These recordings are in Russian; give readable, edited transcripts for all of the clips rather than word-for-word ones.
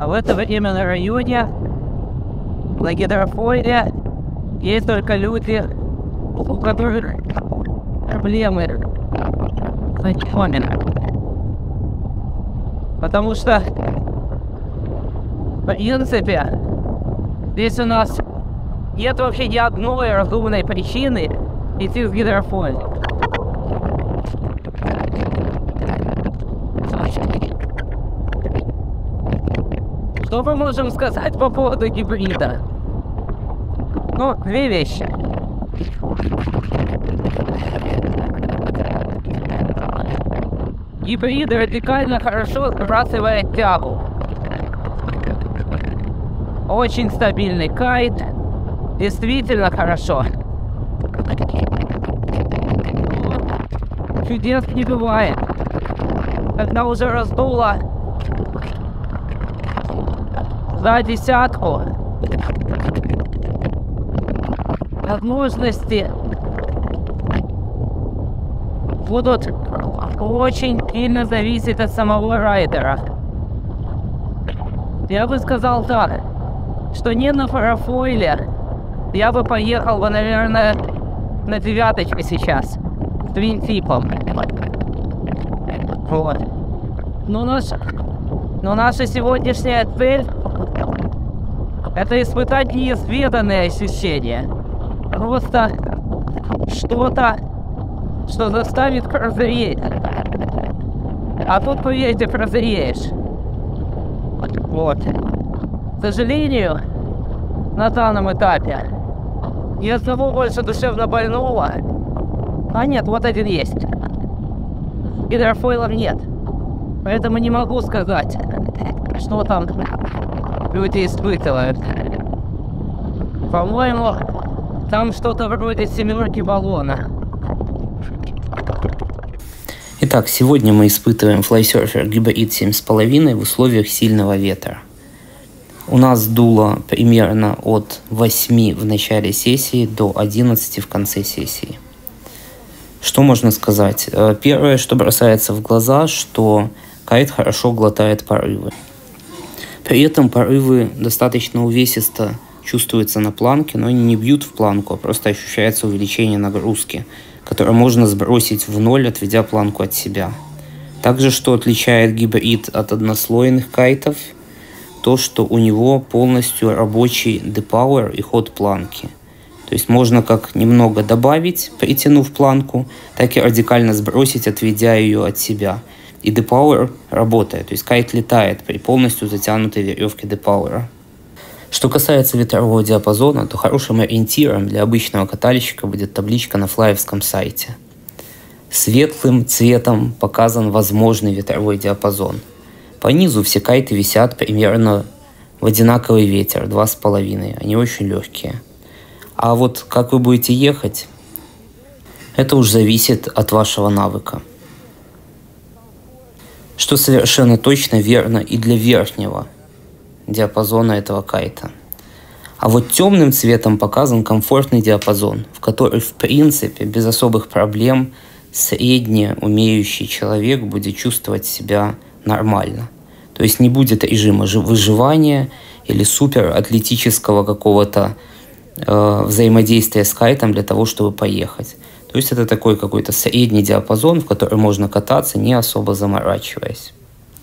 А в это время на районе, на гидрофойле, есть только люди, у которых проблемы с началами. Потому что, в принципе, здесь у нас нет вообще ни одной разумной причины идти в гидрофойль. Что мы можем сказать по поводу гибрида? Ну, две вещи. Гибрид радикально хорошо сбрасывает тягу. Очень стабильный кайт. Действительно хорошо. Чудес не бывает. Когда уже раздуло за десятку, возможности будут очень сильно зависеть от самого райдера. Я бы сказал так, что не на парафойле я бы поехал бы, наверное, на девяточке сейчас, с твинтипом. Вот. Но наша сегодняшняя цель — это испытать неизведанные ощущения. Просто что-то, что заставит прозреть. А тут, поверьте, прозреешь. Вот. К сожалению, на данном этапе ни одного больше душевно больного. А нет, вот один есть. Гидрофойлов нет. Поэтому не могу сказать, что там люди испытывают. По-моему, там что-то вроде семерки баллона. Итак, сегодня мы испытываем FlySurfer Gibrid 7,5 в условиях сильного ветра. У нас дуло примерно от 8 в начале сессии до 11 в конце сессии. Что можно сказать? Первое, что бросается в глаза, что кайт хорошо глотает порывы. При этом порывы достаточно увесисто чувствуются на планке, но они не бьют в планку, а просто ощущается увеличение нагрузки, которое можно сбросить в ноль, отведя планку от себя. Также, что отличает гибрид от однослойных кайтов, то, что у него полностью рабочий depower и ход планки. То есть можно как немного добавить, притянув планку, так и радикально сбросить, отведя ее от себя. И depower работает, то есть кайт летает при полностью затянутой веревке depower. Что касается ветрового диапазона, то хорошим ориентиром для обычного катальщика будет табличка на флаевском сайте. Светлым цветом показан возможный ветровой диапазон. По низу все кайты висят примерно в одинаковый ветер, 2,5, они очень легкие. А вот как вы будете ехать, это уж зависит от вашего навыка. Что совершенно точно верно и для верхнего диапазона этого кайта. А вот темным цветом показан комфортный диапазон, в который, в принципе, без особых проблем средне умеющий человек будет чувствовать себя нормально. То есть не будет режима выживания или суператлетического какого-то взаимодействия с кайтом для того, чтобы поехать. То есть это такой какой-то средний диапазон, в который можно кататься, не особо заморачиваясь.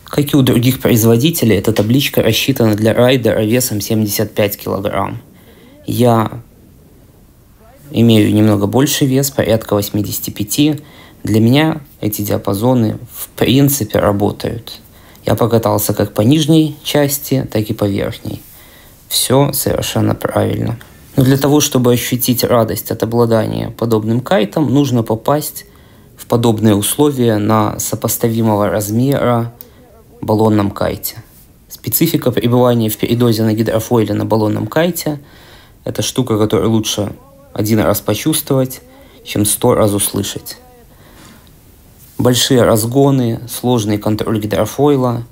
Как и у других производителей, эта табличка рассчитана для райдера весом 75 кг. Я имею немного больше вес, порядка 85. Для меня эти диапазоны в принципе работают. Я покатался как по нижней части, так и по верхней. Все совершенно правильно. Но для того, чтобы ощутить радость от обладания подобным кайтом, нужно попасть в подобные условия на сопоставимого размера баллонном кайте. Специфика пребывания в передозе на гидрофойле на баллонном кайте – это штука, которую лучше один раз почувствовать, чем 100 раз услышать. Большие разгоны, сложный контроль гидрофойла.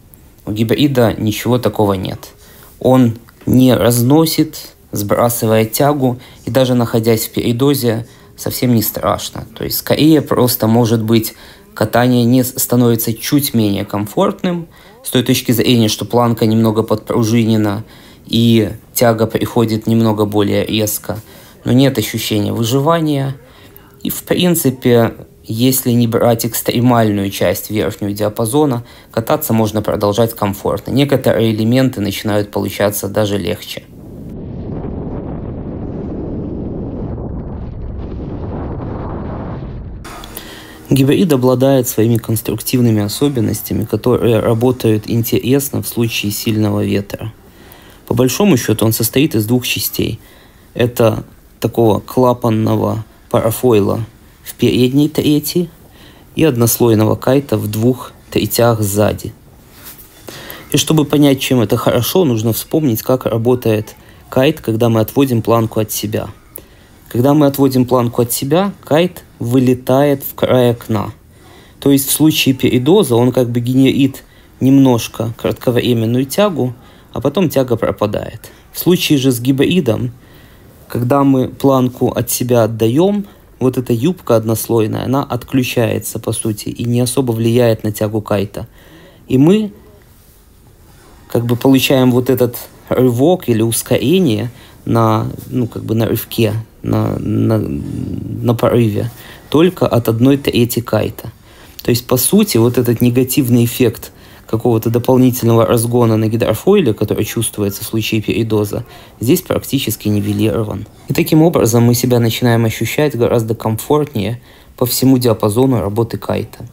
У гибрида ничего такого нет. Он не разносит, сбрасывая тягу, и даже находясь в передозе, совсем не страшно. То есть скорее просто может быть катание не становится чуть менее комфортным, с той точки зрения, что планка немного подпружинена и тяга приходит немного более резко, но нет ощущения выживания. И в принципе, если не брать экстремальную часть верхнего диапазона, кататься можно продолжать комфортно. Некоторые элементы начинают получаться даже легче. Гибрид обладает своими конструктивными особенностями, которые работают интересно в случае сильного ветра. По большому счету он состоит из двух частей. Это такого клапанного парафойла в передней трети и однослойного кайта в двух третях сзади. И чтобы понять, чем это хорошо, нужно вспомнить, как работает кайт, когда мы отводим планку от себя. Когда мы отводим планку от себя, кайт вылетает в край окна. То есть в случае передоза он как бы генерит немножко кратковременную тягу, а потом тяга пропадает. В случае же с гибридом, когда мы планку от себя отдаем, вот эта юбка однослойная, она отключается по сути и не особо влияет на тягу кайта. И мы как бы получаем вот этот рывок или ускорение на рывке, на порыве, только от 1/3 кайта. То есть, по сути, вот этот негативный эффект какого-то дополнительного разгона на гидрофойле, который чувствуется в случае передоза, здесь практически нивелирован. И таким образом мы себя начинаем ощущать гораздо комфортнее по всему диапазону работы кайта.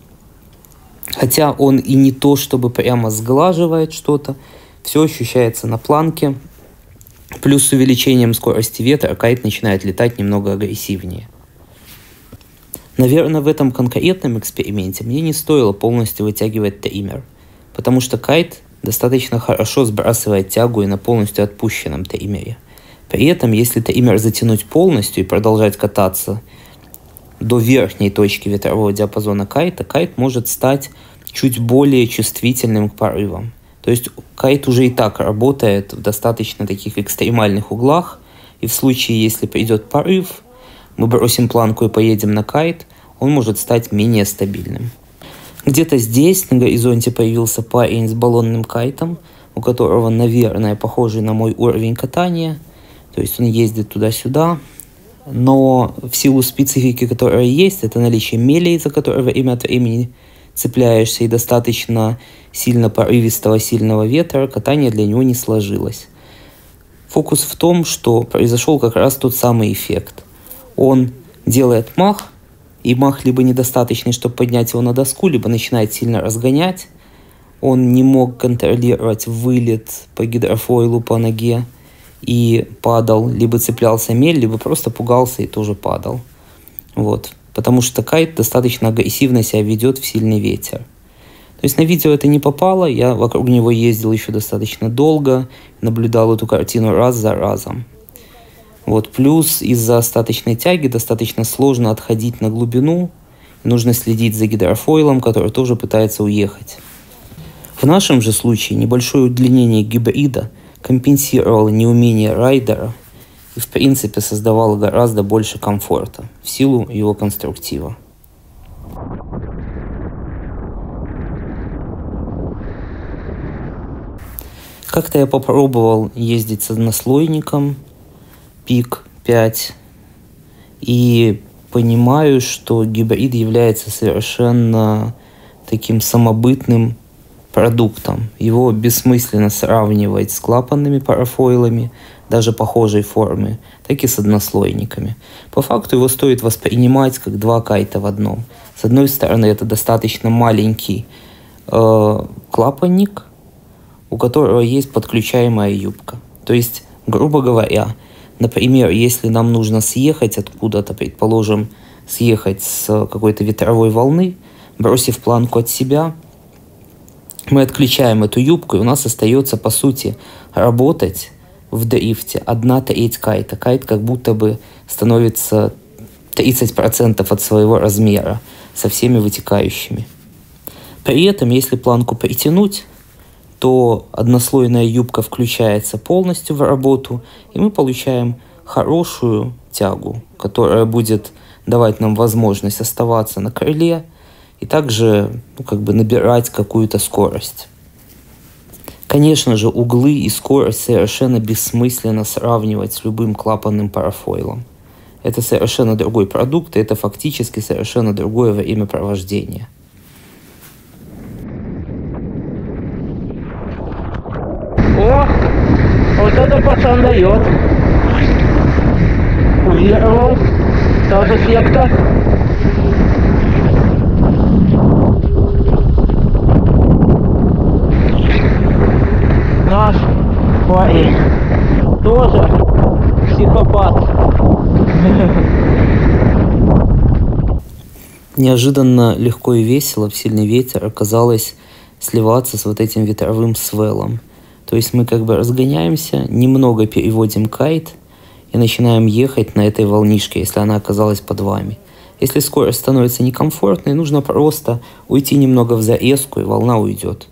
Хотя он и не то, чтобы прямо сглаживает что-то, все ощущается на планке. Плюс с увеличением скорости ветра кайт начинает летать немного агрессивнее. Наверное, в этом конкретном эксперименте мне не стоило полностью вытягивать триммер, потому что кайт достаточно хорошо сбрасывает тягу и на полностью отпущенном триммере. При этом, если триммер затянуть полностью и продолжать кататься до верхней точки ветрового диапазона кайта, кайт может стать чуть более чувствительным к порывам. То есть кайт уже и так работает в достаточно таких экстремальных углах, и в случае, если придет порыв, мы бросим планку и поедем на кайт, он может стать менее стабильным. Где-то здесь на горизонте появился парень с баллонным кайтом, у которого, наверное, похожий на мой уровень катания, то есть он ездит туда-сюда, но в силу специфики, которая есть, это наличие мелей, за которое время от времени цепляешься, и достаточно сильно порывистого сильного ветра, катание для него не сложилось. Фокус в том, что произошел как раз тот самый эффект. Он делает мах, и мах либо недостаточный, чтобы поднять его на доску, либо начинает сильно разгонять. Он не мог контролировать вылет по гидрофойлу по ноге и падал, либо цеплялся мель, либо просто пугался и тоже падал. Вот. Потому что кайт достаточно агрессивно себя ведет в сильный ветер. То есть на видео это не попало, я вокруг него ездил еще достаточно долго, наблюдал эту картину раз за разом. Вот. Плюс из-за остаточной тяги достаточно сложно отходить на глубину, нужно следить за гидрофойлом, который тоже пытается уехать. В нашем же случае небольшое удлинение гибрида компенсировало неумение райдера и в принципе создавало гораздо больше комфорта в силу его конструктива. Как-то я попробовал ездить с однослойником Пик 5 и понимаю, что гибрид является совершенно таким самобытным продуктом. Его бессмысленно сравнивать с клапанными парафойлами, даже похожей формы, так и с однослойниками. По факту его стоит воспринимать как два кайта в одном. С одной стороны, это достаточно маленький клапанник, у которого есть подключаемая юбка. То есть, грубо говоря, например, если нам нужно съехать откуда-то, предположим, съехать с какой-то ветровой волны, бросив планку от себя, мы отключаем эту юбку, и у нас остается, по сути, работать в дрифте 1/3 кайта. Кайт как будто бы становится 30% от своего размера со всеми вытекающими. При этом, если планку притянуть, то однослойная юбка включается полностью в работу, и мы получаем хорошую тягу, которая будет давать нам возможность оставаться на крыле, и также набирать какую-то скорость. Конечно же, углы и скорость совершенно бессмысленно сравнивать с любым клапанным парафойлом. Это совершенно другой продукт, и это фактически совершенно другое времяпровождение. О, вот это пацан дает. Уверовал. Тоже сетка. Наш парень тоже психопат. Неожиданно легко и весело в сильный ветер оказалось сливаться с вот этим ветровым свеллом. То есть мы разгоняемся, немного переводим кайт и начинаем ехать на этой волнишке, если она оказалась под вами. Если скорость становится некомфортной, нужно просто уйти немного в зарезку, и волна уйдет.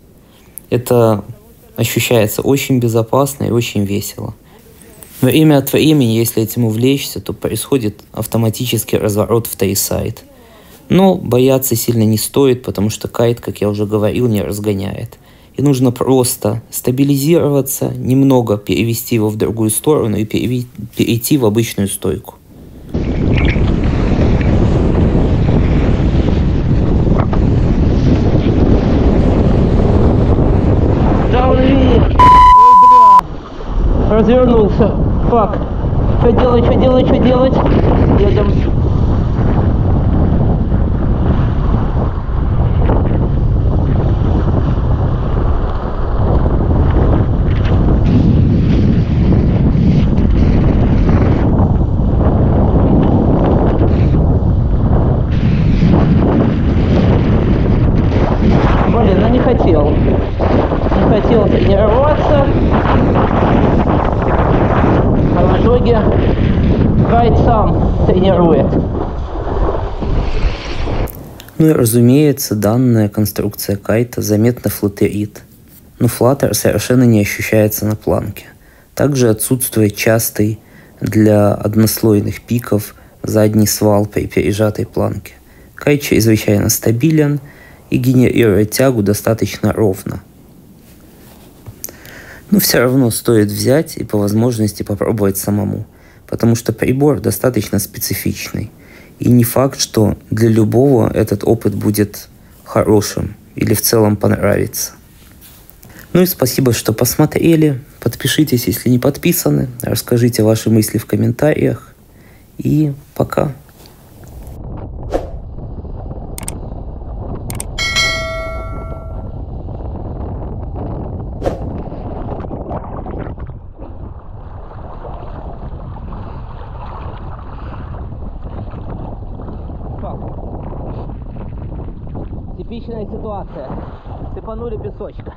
Это ощущается очень безопасно и очень весело. Время от времени, если этим увлечься, то происходит автоматический разворот в тейсайд. Но бояться сильно не стоит, потому что кайт, как я уже говорил, не разгоняет. И нужно просто стабилизироваться, немного перевести его в другую сторону и перейти в обычную стойку. Развернулся. Фак. Что делать? Едем. Блин, не хотел тренироваться. А в итоге кайт сам тренирует. Ну и разумеется, данная конструкция кайта заметно флаттерит. Но флаттер совершенно не ощущается на планке. Также отсутствует частый для однослойных пиков задний свал при пережатой планке. Кайт чрезвычайно стабилен и генерирует тягу достаточно ровно. Но все равно стоит взять и по возможности попробовать самому, потому что прибор достаточно специфичный. И не факт, что для любого этот опыт будет хорошим или в целом понравится. Ну и спасибо, что посмотрели. Подпишитесь, если не подписаны. Расскажите ваши мысли в комментариях. И пока. Типичная ситуация. Сыпанули песочка.